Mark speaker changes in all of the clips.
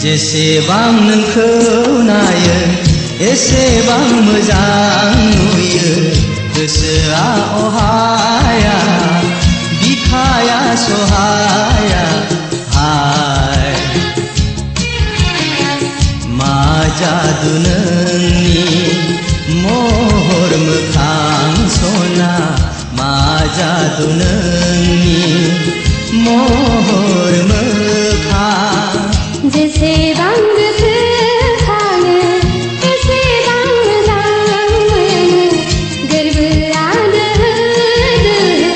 Speaker 1: जेसेबां नोंखौ नायो एसेबां मोजां नुयो गोसोआ अहाया बिखाया सहाया हाय मा जादु नोंनि महर मोखां सना मा जादु नोंनि महर मोखां
Speaker 2: जेसेबां गोसो खाङो एसेबां मोजां मोनो गोरबोआ दोहो दोहो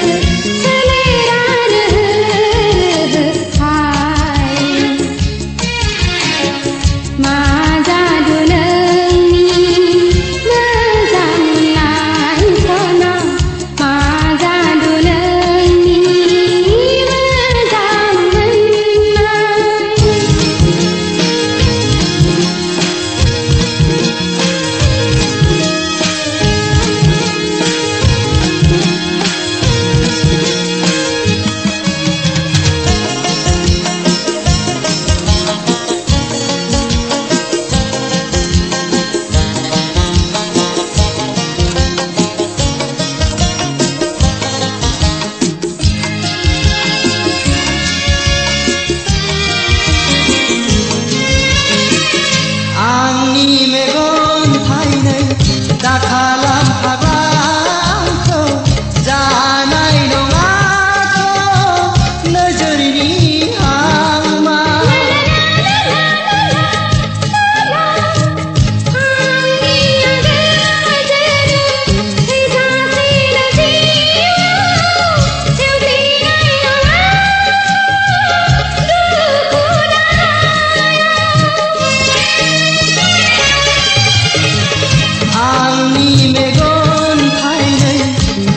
Speaker 2: सोलेरा रोहो रोहो हाय मा जादु नोंनि मोजां मोननाय सना मा जादु नोंनि मोजां मोननाय
Speaker 1: आंनि मेगन थाइनै दाखालाम हाग्राखौ जानाय नङाथ' नोजोरनि हांमा आंनि मेगन थाइनै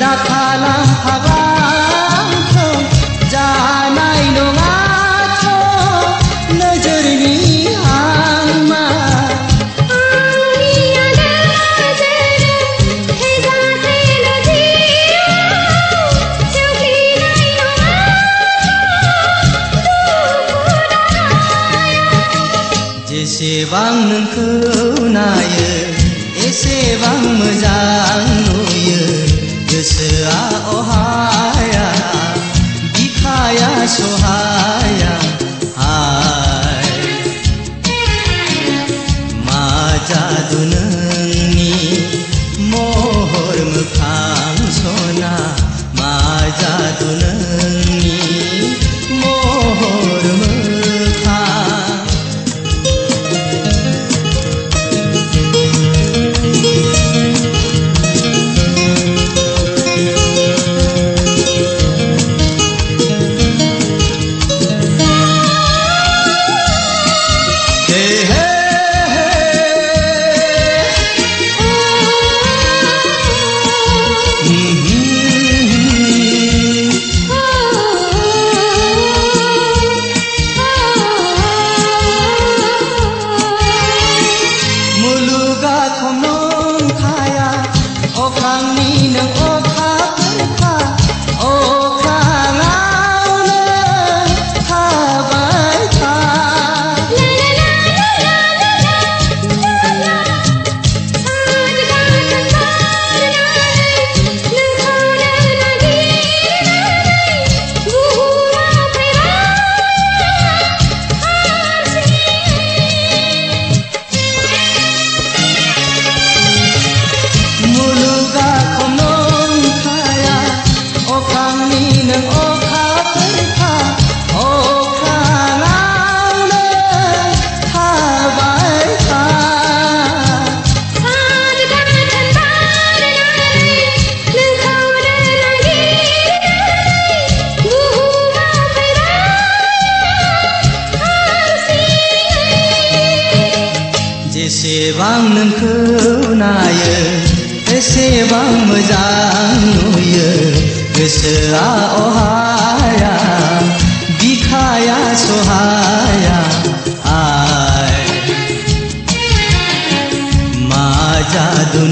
Speaker 1: दाखालाम हाग्राखौ जानाय नङाथ' नोजोरनि हांमा जेसेबां नोंखौ नायो एसेबां मोजां नुयो गोसोआ अहाया बिखाया सहाया हाय मा जादु नोंनि महर मोखां सना मा जादु नोंनि महर मोखां नोंखौ नायो एसेबां मोजां नुयो गोसोआ अहाया बिखाया सहाया आय मा जादु